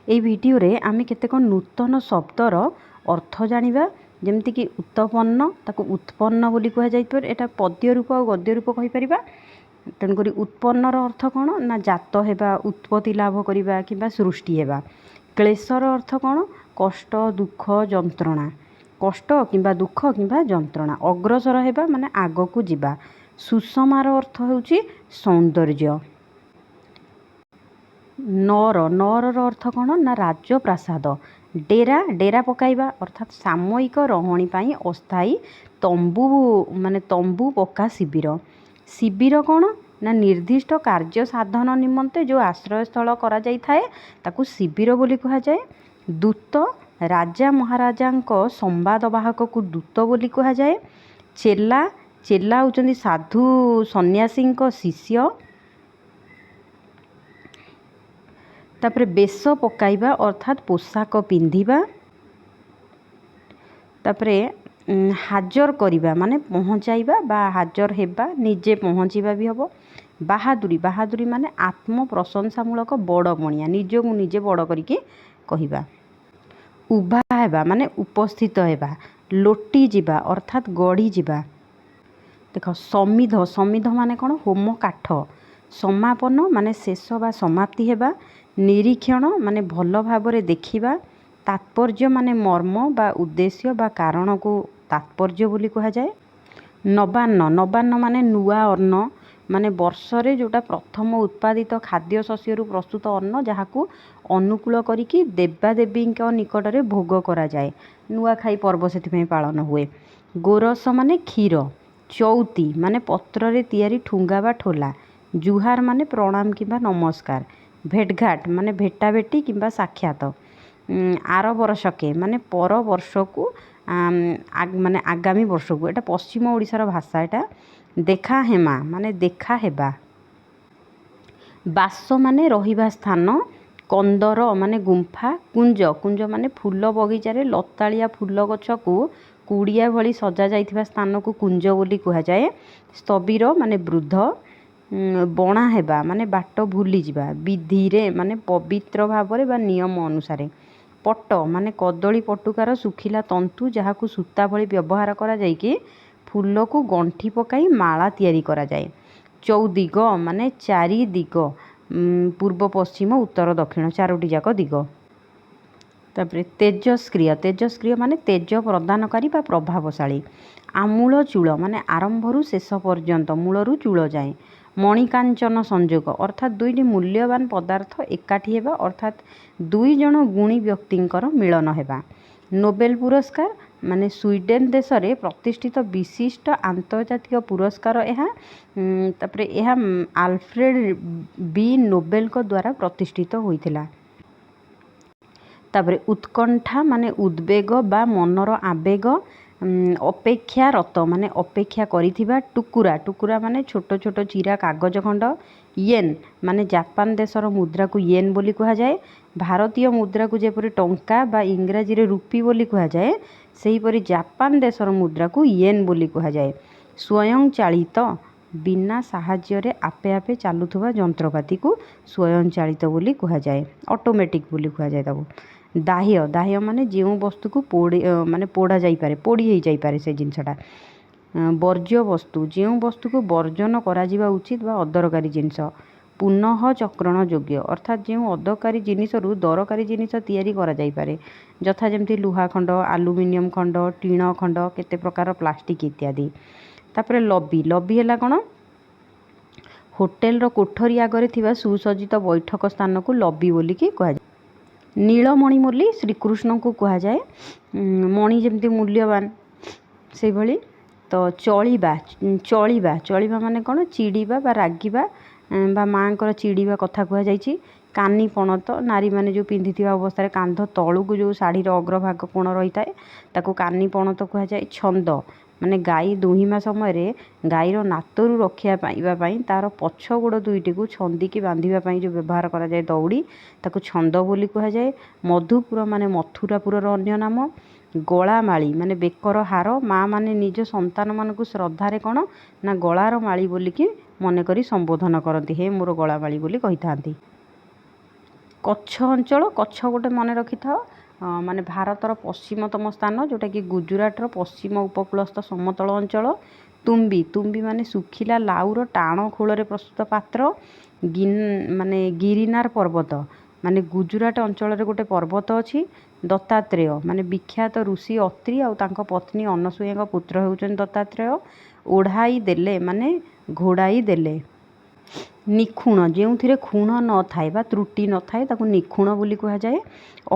এই ভিडिओरे आमे केतेक नूतन शब्दर अर्थ जानिबा जेमति कि उत्पन्न ताको उत्पन्न बोली कह जाय पर एटा पद्य रूप और गद्य रूप कहि परिबा। तेणुक उत्पन्नर अर्थ कौन ना जात हेबा उत्पत्ति लाभ करवा कि सृष्टि हेबा। क्लेशर अर्थ कौन कष्ट दुख जंत्रणा कष्ट किंबा दुख किंबा जंत्रणा अग्रसर हेबा माने आग को जिबा। सुषमार अर्थ होउची सौंदर्य। नर नरर अर्थ कौन ना राजप्रासाद। डेरा डेरा पकाइबा अर्थात सामयिक रहणी पाई अस्थायी तंबू माने तंबू पक्का शिविर। शिविर कौन ना निर्दिष्ट कार्य साधन निमंते जो आश्रयस्थल करा जाई थाए ताकू शिविर बोली कहा जाए। दूत राजा महाराजांको संवादवाहक को दूत बोली कहा जाए। चेला चेला होचंदी साधु सन्यासी शिष्य। तापरे बेश पकाइबा अर्थात पोशाक पिंधिबा। तापरे हाजर करिबा माने पहुँचाइबा बा हाजर हेबा निजे पहुँचीबा भी हबो। बाहादुरी बाहादुरी माने आत्म प्रशंसामूलक बड़ बणिया निज को निजे बड़ करिके कहिबा। उभा हेबा माने उपस्थित हेबा। लोटी जिबा अर्थात गड़ी जिबा। देख समिध समिध माने कौन होम काठ। समापन माने शेष बा समाप्ति हेबा। निरीक्षण माने भल भावरे देखिबा। तात्पर्य माने मर्म बा उद्देश्य बा कारण को तात्पर्य बोली कहा जाए। नवान्न नवान्न माने नुआ अन्न माने वर्षरे जोटा प्रथम उत्पादित खाद्य शस्यरु प्रस्तुत अन्न जहाकू अनुकूल करिकी देवादेवी निकटरे भोग करा जाए। नुआखाई पर्व से पालन हुए। गोरस माने क्षीर। चौती माने पत्ररे तियारी ठुंगा बा ठोला। जुहार माने प्रणाम किंबा नमस्कार। भेटघाट माने भेटाभेटी किंबा साक्षात। आर वर्षके माने पर वर्ष को माने आगामी वर्ष को एटा पश्चिम ओडिशार भाषा। एटा देखा हेमा माने देखा हेबा। बास माने रहिबा स्थान। कंदर माने गुंफा। कुंज कुंज माने फूल बगीचारे लतालिया फूल गछ को कुड़िया भली सजा जाइथिबा स्थान को कुंज बोली कहा जाए। स्थबिर माने वृद्ध। बणा हेबा माने बाट भूली जिबा। विधिरे माने पवित्र भावरे बा नियम अनुसारे। पट माने कदली पटुकार सुखिला तंतु जहाकू सूता भली व्यवहार करा जाय कि फूल को गंठी पकाई माला तैयारी करा जाए। चौदिग माने चारि दिग पूर्व पश्चिम उत्तर दक्षिण चारोटी जाक दिग। तापरे तेजस्क्रिय तेजस्क्रिय माने तेज प्रदानकारी बा प्रभावशाली। आमूल चूल माने आरंभरू शेष पर्यंत मूलरू चूल जाए। मणिकांचन संयोग अर्थात दुईटी मूल्यवान पदार्थ एकाठी हेबा अर्थात दुई जन गुणी व्यक्तिंकर मिलन हेबा। नोबेल पुरस्कार माने स्वीडेन देश रे प्रतिष्ठित विशिष्ट आंतर्जातिक पुरस्कार एहा। तापरे एहा आल्फ्रेड बी नोबेल को द्वारा प्रतिष्ठित होइथिला। तापरे उत्कंठा माने उद्वेग बा मनर आवेग। अपेक्षारत माने अपेक्षा करिथिबा। टुकुरा टुकुरा माने छोट छोट चिरा कागज खंड। येन माने जापान देशर मुद्रा को येन बोली कहा जाए। भारतीय मुद्रा को जेपरि टंका बा इंग्राजी रे रुपी बोली कहा जाए सेहीपरि जापान देशर मुद्रा को येन बोली कहा जाए। स्वयं चालित बिना साहाय्य रे आपे आपे चालुथुबा जंत्रपाती को स्वयं चालित बोली कहा जाए। ऑटोमेटिक बोली कहा जाए ताको। दाह्य दाह्य माने जो वस्तु को पोड़ी माने पोड़ा जाई पारे पोड़ी हो जाई पारे से जिनसटा। वर्ज्य वस्तु जो वस्तु को वर्जन करा जिबा उचित बा अदरकारी जिनिस। पुनः चक्रण योग्य अर्थात जो अदरकारी जिनिसरु दरकारी जिनिस तैयारी करा जाई पारे यथा जेमती लुहा खंड आलुमिनियम खंड टीण खंड केते प्रकार प्लास्टिक इत्यादि। तापरे लबी लबी हैला कोन होटेल रो कोठरी आगरे थिबा सुसज्जित बैठक स्थान को लबी बोली की कहा जाय। नीलमणि मूली श्रीकृष्ण को कहा जाए। मणि जमती मूल्यवान से भली। तो चलिबा चलिबा चलिबा माने कौन चिड़ीबा बा रागिबा बा माँकर चिड़ीबा कथा कह जाइछि। कानी पणत नारी माने जो पिंधिथिबा अवस्था कांध तळु को जो साड़ीर अग्रभाग कोण रही थाए ताको कानी पणत कह जाए। छंद माने गाई दुहिमा समय गाईर नातरू रक्षा पाइबा पई तार पछ गोड़ दुईटी को छंदिकी बांधिबा पई जो व्यवहार करा जाए दौड़ी ताको छंद बोली कहा जाए। मधुपुर माने मथुरापुरर अन्य नाम। गलामाली माने बेकर हार माँ माने निज संतान मानकु श्रद्धारे कौन ना गलार माली बोलिकी मन करी संबोधन करती हे मोर गलामाली बोली कही थांती। କଚ୍ଛ ଅଞ୍ଚଳ, କଚ୍ଛ ଗୋଟେ ମନେ ରଖିଥାଅ, ମାନେ ଭାରତର ପଶ୍ଚିମତମ ସ୍ଥାନ, ଯେଉଁଟାକି ଗୁଜୁରାଟର ପଶ୍ଚିମ ଉପକୂଳସ୍ଥ ସମତଳ ଅଞ୍ଚଳ। ତୁମ୍ବି, ତୁମ୍ବି ମାନେ ଶୁଖିଲା ଲାଉର ଟାଣ ଖୋଳରେ ପ୍ରସ୍ତୁତ ପାତ୍ର। ମାନେ ଗିରିନାର ପର୍ବତ, ମାନେ ଗୁଜୁରାଟ ଅଞ୍ଚଳରେ ଗୋଟେ ପର୍ବତ ଅଛି। ଦତ୍ତାତ୍ରେୟ, ମାନେ ବିଖ୍ୟାତ ଋଷି ଅତ୍ରି ଆଉ ତାଙ୍କ ପତ୍ନୀ ଅନସୂୟାଙ୍କ ପୁତ୍ର ହେଉଛନ୍ତି ଦତ୍ତାତ୍ରେୟ। ଓଢ଼ାଇ ଦେଲେ, ମାନେ ଘୋଡ଼ାଇ ଦେଲେ। ନିଖୁଣ, ଯେଉଁଥିରେ ଖୁଣ ନଥାଏ ବା ତ୍ରୁଟି ନଥାଏ ତାକୁ ନିଖୁଣ ବୋଲି କୁହାଯାଏ।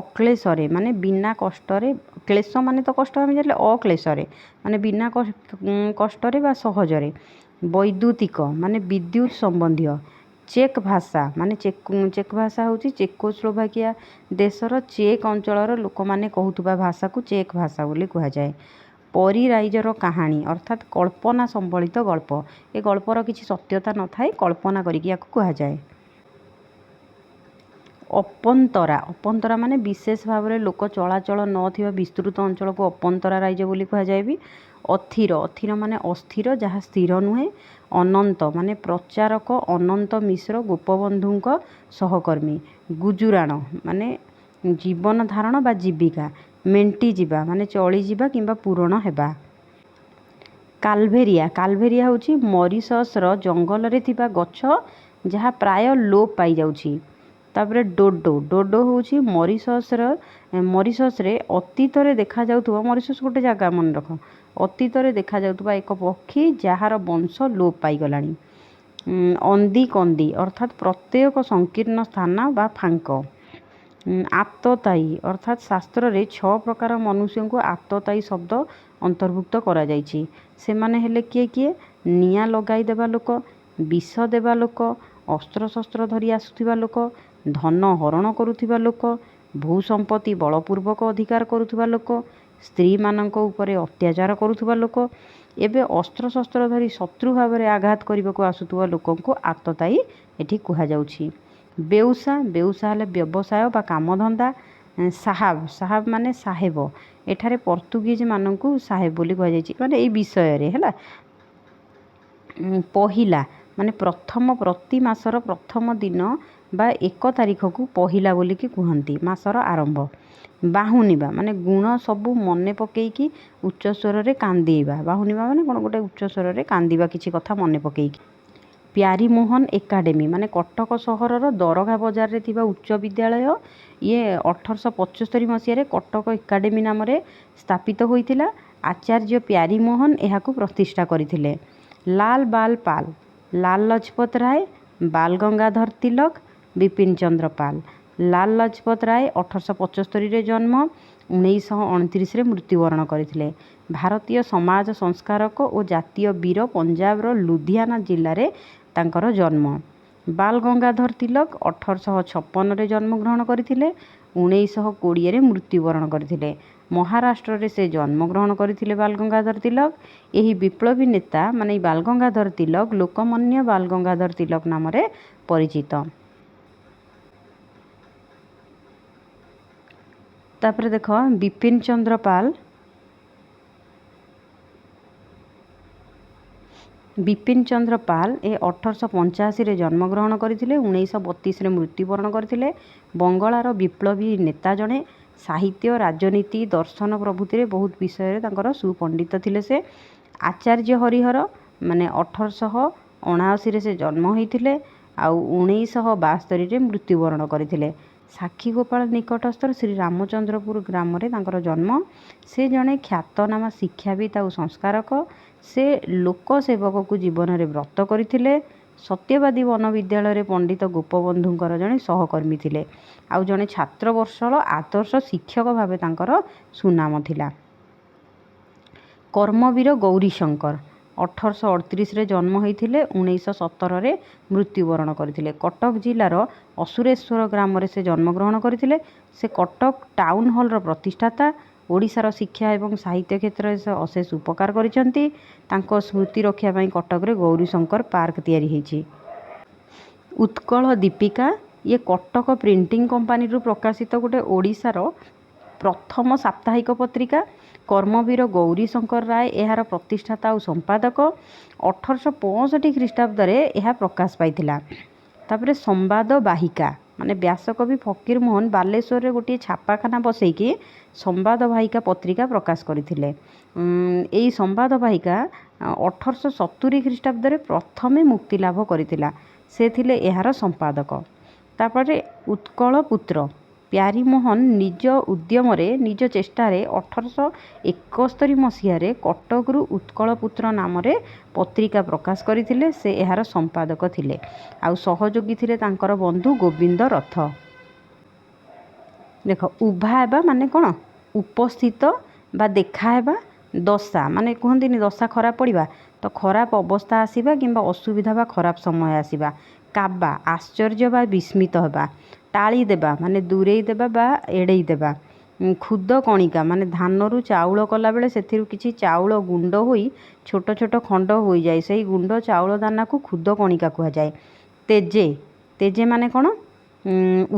ଅକ୍ଳେଶରେ, ମାନେ ବିନା କଷ୍ଟରେ, କ୍ଲେଶ ମାନେ ତ କଷ୍ଟ ଆମେ ଜାଣିଲେ, ଅକ୍ଳେଶରେ ମାନେ ବିନା କଷ୍ଟରେ ବା ସହଜରେ। ବୈଦ୍ୟୁତିକ, ମାନେ ବିଦ୍ୟୁତ୍ ସମ୍ବନ୍ଧୀୟ। ଚେକ୍ ଭାଷା, ମାନେ ଚେକ୍ ଭାଷା ହେଉଛି ଚେକୋସ୍ଲୋଭାକିଆ ଦେଶର ଚେକ୍ ଅଞ୍ଚଳର ଲୋକମାନେ କହୁଥିବା ଭାଷାକୁ ଚେକ୍ ଭାଷା ବୋଲି କୁହାଯାଏ। ପରିରାଇଜର କାହାଣୀ, ଅର୍ଥାତ୍ କଳ୍ପନା ସମ୍ବଳିତ ଗଳ୍ପ। ଏ ଗଳ୍ପର କିଛି ସତ୍ୟତା ନଥାଏ, କଳ୍ପନା କରିକି ୟାକୁ କୁହାଯାଏ। ଅପନ୍ତରା, ଅପନ୍ତରା ମାନେ ବିଶେଷ ଭାବରେ ଲୋକ ଚଳାଚଳ ନଥିବା ବିସ୍ତୃତ ଅଞ୍ଚଳକୁ ଅପନ୍ତରା ରାଇଜ ବୋଲି କୁହାଯାଏ ବି। ଅଥିର, ଅଥିର ମାନେ ଅସ୍ଥିର, ଯାହା ସ୍ଥିର ନୁହେଁ। ଅନନ୍ତ, ମାନେ ପ୍ରଚାରକ ଅନନ୍ତ ମିଶ୍ର ଗୋପବନ୍ଧୁଙ୍କ ସହକର୍ମୀ। ଗୁଜୁରାଣ, ମାନେ ଜୀବନ ଧାରଣ ବା ଜୀବିକା। ମେଣ୍ଟିଯିବା, ମାନେ ଚଳିଯିବା କିମ୍ବା ପୂରଣ ହେବା। କାଲଭେରିଆ, କାଲଭେରିଆ ହେଉଛି ମରିସସ୍ର ଜଙ୍ଗଲରେ ଥିବା ଗଛ ଯାହା ପ୍ରାୟ ଲୋପ ପାଇଯାଉଛି। ତାପରେ ଡୋଡୋ, ଡୋଡୋ ହେଉଛି ମରିସସ୍ରେ ଅତୀତରେ ଦେଖାଯାଉଥିବା, ମରିସସ୍ ଗୋଟେ ଜାଗା ମନେ ରଖ, ଅତୀତରେ ଦେଖାଯାଉଥିବା ଏକ ପକ୍ଷୀ ଯାହାର ବଂଶ ଲୋପ ପାଇଗଲାଣି। ଅନ୍ଦି କନ୍ଦି, ଅର୍ଥାତ୍ ପ୍ରତ୍ୟେକ ସଂକୀର୍ଣ୍ଣ ସ୍ଥାନ ବା ଫାଙ୍କ। ଆତତାୟୀ, ଅର୍ଥାତ୍ ଶାସ୍ତ୍ରରେ 6 ପ୍ରକାର ମନୁଷ୍ୟଙ୍କୁ ଆତତାୟୀ ଶବ୍ଦ ଅନ୍ତର୍ଭୁକ୍ତ କରାଯାଇଛି। ସେମାନେ ହେଲେ କିଏ କିଏ? ନିଆଁ ଲଗାଇ ଦେବା ଲୋକ, ବିଷ ଦେବା ଲୋକ, ଅସ୍ତ୍ରଶସ୍ତ୍ର ଧରି ଆସୁଥିବା ଲୋକ, ଧନ ହରଣ କରୁଥିବା ଲୋକ, ଭୂସମ୍ପତ୍ତି ବଳପୂର୍ବକ ଅଧିକାର କରୁଥିବା ଲୋକ, ସ୍ତ୍ରୀମାନଙ୍କ ଉପରେ ଅତ୍ୟାଚାର କରୁଥିବା ଲୋକ। ଏବେ ଅସ୍ତ୍ରଶସ୍ତ୍ର ଧରି ଶତ୍ରୁ ଭାବରେ ଆଘାତ କରିବାକୁ ଆସୁଥିବା ଲୋକଙ୍କୁ ଆତତାୟୀ ଏଠି କୁହାଯାଉଛି। ବେଉସା, ବେଉସା ହେଲେ ବ୍ୟବସାୟ ବା କାମଧନ୍ଦା। ସାହାବ, ସାହାବ ମାନେ ସାହେବ, ଏଠାରେ ପର୍ତ୍ତୁଗୀଜ ମାନଙ୍କୁ ସାହେବ ବୋଲି କୁହାଯାଇଛି, ମାନେ ଏଇ ବିଷୟରେ ହେଲା। ପହିଲା, ମାନେ ପ୍ରଥମ, ପ୍ରତି ମାସର ପ୍ରଥମ ଦିନ ବା 1 ତାରିଖକୁ ପହିଲା ବୋଲିକି କୁହନ୍ତି, ମାସର ଆରମ୍ଭ। ବାହୁନିବା, ମାନେ ଗୁଣ ସବୁ ମନେ ପକେଇକି ଉଚ୍ଚସ୍ୱରରେ କାନ୍ଦିବା। ବାହୁନିବା ମାନେ କ'ଣ? ଗୋଟେ ଉଚ୍ଚସ୍ୱରରେ କାନ୍ଦିବା କିଛି କଥା ମନେ ପକେଇକି। ପ୍ୟାରୀମୋହନ ଏକାଡେମୀ, ମାନେ କଟକ ସହରର ଦରଘା ବଜାରରେ ଥିବା ଉଚ୍ଚ ବିଦ୍ୟାଳୟ। ଇଏ 1875 ମସିହାରେ କଟକ ଏକାଡେମୀ ନାମରେ ସ୍ଥାପିତ ହୋଇଥିଲା। ଆଚାର୍ଯ୍ୟ ପ୍ୟାରୀମୋହନ ଏହାକୁ ପ୍ରତିଷ୍ଠା କରିଥିଲେ। ଲାଲ ବାଲ ପାଲ, ଲାଲ ଲଜପତ ରାୟ, ବାଲ ଗଙ୍ଗାଧର ତିଲକ, ବିପିନ ଚନ୍ଦ୍ର ପାଲ। ଲାଲ ଲଜପତ ରାୟ 1875ରେ ଜନ୍ମ, 1929ରେ ମୃତ୍ୟୁବରଣ କରିଥିଲେ। ଭାରତୀୟ ସମାଜ ସଂସ୍କାରକ ଓ ଜାତୀୟ ବୀର, ପଞ୍ଜାବର ଲୁଧିଆନା ଜିଲ୍ଲାରେ ତାଙ୍କର ଜନ୍ମ। ବାଲ ଗଙ୍ଗାଧର ତିଲକ 1856ରେ ଜନ୍ମଗ୍ରହଣ କରିଥିଲେ, 1920ରେ ମୃତ୍ୟୁବରଣ କରିଥିଲେ। ମହାରାଷ୍ଟ୍ରରେ ସେ ଜନ୍ମଗ୍ରହଣ କରିଥିଲେ ବାଲ ଗଙ୍ଗାଧର ତିଲକ। ଏହି ବିପ୍ଳବୀ ନେତା, ମାନେ ବାଲ ଗଙ୍ଗାଧର ତିଲକ, ଲୋକମାନ୍ୟ ବାଲ ଗଙ୍ଗାଧର ତିଲକ ନାମରେ ପରିଚିତ। ତାପରେ ଦେଖ ବିପିନ ଚନ୍ଦ୍ର ପାଲ, ବିପିନ ଚନ୍ଦ୍ର ପାଲ ଏ 1885ରେ ଜନ୍ମଗ୍ରହଣ କରିଥିଲେ, 1932ରେ ମୃତ୍ୟୁବରଣ କରିଥିଲେ। ବଙ୍ଗଳାର ବିପ୍ଳବୀ ନେତା ଜଣେ। ସାହିତ୍ୟ, ରାଜନୀତି, ଦର୍ଶନ ପ୍ରଭୃତିରେ ବହୁତ ବିଷୟରେ ତାଙ୍କର ସୁପଣ୍ଡିତ ଥିଲେ ସେ। ଆଚାର୍ଯ୍ୟ ହରିହର, ମାନେ 1879ରେ ସେ ଜନ୍ମ ହୋଇଥିଲେ ଆଉ 1972ରେ ମୃତ୍ୟୁବରଣ କରିଥିଲେ। ସାକ୍ଷୀଗୋପାଳ ନିକଟସ୍ଥ ଶ୍ରୀରାମଚନ୍ଦ୍ରପୁର ଗ୍ରାମରେ ତାଙ୍କର ଜନ୍ମ। ସେ ଜଣେ ଖ୍ୟାତନାମା ଶିକ୍ଷାବିତ୍ ଆଉ ସଂସ୍କାରକ। ସେ ଲୋକସେବକକୁ ଜୀବନରେ ବ୍ରତ କରିଥିଲେ। ସତ୍ୟବାଦୀ ବନ ବିଦ୍ୟାଳୟରେ ପଣ୍ଡିତ ଗୋପବନ୍ଧୁଙ୍କର ଜଣେ ସହକର୍ମୀ ଥିଲେ ଆଉ ଜଣେ ଛାତ୍ରବତ୍ସଳ ଆଦର୍ଶ ଶିକ୍ଷକ ଭାବେ ତାଙ୍କର ସୁନାମ ଥିଲା। କର୍ମବୀର ଗୌରୀଶଙ୍କର 1838ରେ ଜନ୍ମ ହୋଇଥିଲେ, 1917ରେ ମୃତ୍ୟୁବରଣ କରିଥିଲେ। କଟକ ଜିଲ୍ଲାର ଅସୁରେଶ୍ୱର ଗ୍ରାମରେ ସେ ଜନ୍ମଗ୍ରହଣ କରିଥିଲେ। ସେ କଟକ ଟାଉନ ହଲର ପ୍ରତିଷ୍ଠାତା। ଓଡ଼ିଶାର ଶିକ୍ଷା ଏବଂ ସାହିତ୍ୟ କ୍ଷେତ୍ରରେ ସେ ଅଶେଷ ଉପକାର କରିଛନ୍ତି। ତାଙ୍କ ସ୍ମୃତି ରକ୍ଷା ପାଇଁ କଟକରେ ଗୌରୀଶଙ୍କର ପାର୍କ ତିଆରି ହୋଇଛି। ଉତ୍କଳ ଦୀପିକା, ଇଏ କଟକ ପ୍ରିଣ୍ଟିଂ କମ୍ପାନୀରୁ ପ୍ରକାଶିତ ଗୋଟେ ଓଡ଼ିଶାର ପ୍ରଥମ ସାପ୍ତାହିକ ପତ୍ରିକା। କର୍ମବୀର ଗୌରୀଶଙ୍କର ରାୟ ଏହାର ପ୍ରତିଷ୍ଠାତା ଆଉ ସମ୍ପାଦକ। 1865 ଖ୍ରୀଷ୍ଟାବ୍ଦରେ ଏହା ପ୍ରକାଶ ପାଇଥିଲା। ତାପରେ ସମ୍ବାଦ ବାହିକା, ମାନେ ବ୍ୟାସକବି ଫକୀରମୋହନ ବାଲେଶ୍ୱରରେ ଗୋଟିଏ ଛାପାଖାନା ବସେଇକି ସମ୍ବାଦବାହିକା ପତ୍ରିକା ପ୍ରକାଶ କରିଥିଲେ। ଏଇ ସମ୍ବାଦବାହିକା 1870 ଖ୍ରୀଷ୍ଟାବ୍ଦରେ ପ୍ରଥମେ ମୁକ୍ତିଲାଭ କରିଥିଲା। ସେ ଥିଲେ ଏହାର ସମ୍ପାଦକ। ତାପରେ ଉତ୍କଳ ପୁତ୍ର ପ୍ୟାରୀମୋହନ ନିଜ ଉଦ୍ୟମରେ ନିଜ ଚେଷ୍ଟାରେ 1871 ମସିହାରେ କଟକରୁ ଉତ୍କଳପୁତ୍ର ନାମରେ ପତ୍ରିକା ପ୍ରକାଶ କରିଥିଲେ। ସେ ଏହାର ସମ୍ପାଦକ ଥିଲେ। ଆଉ ସହଯୋଗୀ ଥିଲେ ତାଙ୍କର ବନ୍ଧୁ ଗୋବିନ୍ଦ ରଥ। ଦେଖ, ଉଭା ହେବା ମାନେ କ'ଣ? ଉପସ୍ଥିତ ବା ଦେଖା ହେବା। ଦଶା ମାନେ କୁହନ୍ତିନି ଦଶା ଖରାପ ପଡ଼ିବା, ତ ଖରାପ ଅବସ୍ଥା ଆସିବା କିମ୍ବା ଅସୁବିଧା ବା ଖରାପ ସମୟ ଆସିବା। କାବା ଆଶ୍ଚର୍ଯ୍ୟ ବା ବିସ୍ମିତ ହେବା। ଟାଳି ଦେବା ମାନେ ଦୂରେଇ ଦେବା ବା ଏଡ଼େଇ ଦେବା। ଖୁଦ କଣିକା ମାନେ ଧାନରୁ ଚାଉଳ କଲାବେଳେ ସେଥିରୁ କିଛି ଚାଉଳ ଗୁଣ୍ଡ ହୋଇ ଛୋଟ ଛୋଟ ଖଣ୍ଡ ହୋଇଯାଏ, ସେହି ଗୁଣ୍ଡ ଚାଉଳ ଦାନାକୁ ଖୁଦ କଣିକା କୁହାଯାଏ। ତେଜେ ତେଜେ ମାନେ କ'ଣ?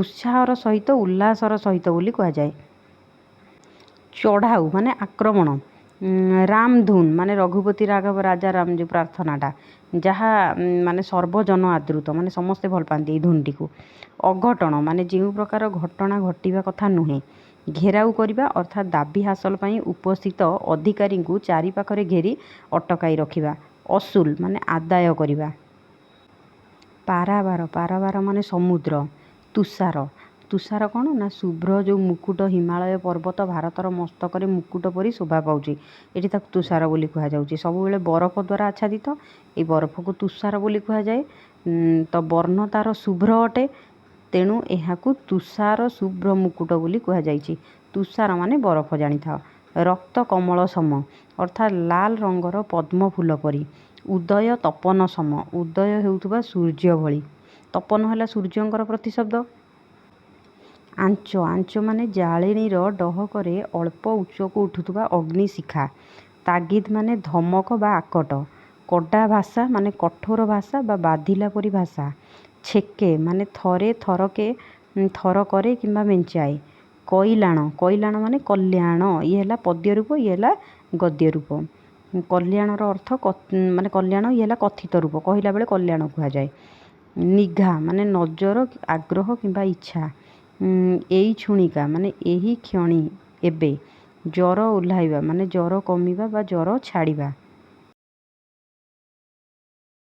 ଉତ୍ସାହର ସହିତ ଉଲ୍ଲାସର ସହିତ ବୋଲି କୁହାଯାଏ। ଚଢ଼ାଉ ମାନେ ଆକ୍ରମଣ। ରାମଧୁନ୍ ମାନେ ରଘୁପତି ରାଘବ ରାଜା ରାମ ଯେଉଁ ପ୍ରାର୍ଥନାଟା, ଯାହା ମାନେ ସର୍ବଜନ ଆଦୃତ, ମାନେ ସମସ୍ତେ ଭଲ ପାଆନ୍ତି ଏଇ ଧୁନଟିକୁ। ଅଘଟଣ ମାନେ ଯେଉଁ ପ୍ରକାର ଘଟଣା ଘଟିବା କଥା ନୁହେଁ। ଘେରାଉ କରିବା ଅର୍ଥାତ୍ ଦାବି ହାସଲ ପାଇଁ ଉପସ୍ଥିତ ଅଧିକାରୀଙ୍କୁ ଚାରିପାଖରେ ଘେରି ଅଟକାଇ ରଖିବା। ଅସୁଲ ମାନେ ଆଦାୟ କରିବା। ପାରାବାର ପାରାବାର ମାନେ ସମୁଦ୍ର। ତୁଷାର ତୁଷାର କ'ଣ ନା ଶୁଭ୍ର ଯେଉଁ ମୁକୁଟ, ହିମାଳୟ ପର୍ବତ ଭାରତର ମସ୍ତକରେ ମୁକୁଟ ପରି ଶୋଭା ପାଉଛି, ଏଠି ତାକୁ ତୁଷାର ବୋଲି କୁହାଯାଉଛି। ସବୁବେଳେ ବରଫ ଦ୍ୱାରା ଆଚ୍ଛାଦିତ, এই ବରଫକୁ ତୁଷାର ବୋଲି କୁହାଯାଏ। ତ ବର୍ଣ୍ଣ ତାର ଶୁଭ୍ର ଅଟେ, ତେଣୁ ଏହାକୁ ତୁଷାର ଶୁଭ୍ର ମୁକୁଟ ବୋଲି କୁହାଯାଇଛି। ତୁଷାର ମାନେ ବରଫ ଜାଣିଥାଅ। ରକ୍ତ କମଳ ସମ ଅର୍ଥାତ୍ ଲାଲ ରଙ୍ଗର ପଦ୍ମ ଫୁଲ ପରି। ଉଦୟ ତପନ ସମ ଉଦୟ ହେଉଥିବା ସୂର୍ଯ୍ୟ ଭଳି। ତପନ ହେଲା ସୂର୍ଯ୍ୟଙ୍କର ପ୍ରତିଶବ୍ଦ। ଆଞ୍ଚ ଆଞ୍ଚ ମାନେ ଜାଳେଣୀର ଡହକରେ ଅଳ୍ପ ଉଚ୍ଚକୁ ଉଠୁଥିବା ଅଗ୍ନିଶିଖା। ତାଗିଦ ମାନେ ଧମକ ବା ଆକଟ। କଡ଼ା ଭାଷା ମାନେ କଠୋର ଭାଷା ବା ବାଧିଲା ପରି ଭାଷା। ଛେକେ ମାନେ ଥରେ ଥରକରେ କିମ୍ବା ମେଞ୍ଚାଏ। କଇଲାଣ କଇଲାଣ ମାନେ କଲ୍ୟାଣ, ଇଏ ହେଲା ପଦ୍ୟ ରୂପ, ଇଏ ହେଲା ଗଦ୍ୟ ରୂପ। କଲ୍ୟାଣର ଅର୍ଥ ମାନେ କଲ୍ୟାଣ, ଇଏ ହେଲା କଥିତ ରୂପ, କହିଲା ବେଳେ କଲ୍ୟାଣ କୁହାଯାଏ। ନିଘା ମାନେ ନଜର, ଆଗ୍ରହ କିମ୍ବା ଇଚ୍ଛା। ଏଇ ଛୁଣିକା ମାନେ ଏହି କ୍ଷଣି, ଏବେ। ଜ୍ୱର ଓହ୍ଲାଇବା ମାନେ ଜ୍ୱର କମିବା ବା ଜ୍ୱର ଛାଡ଼ିବା।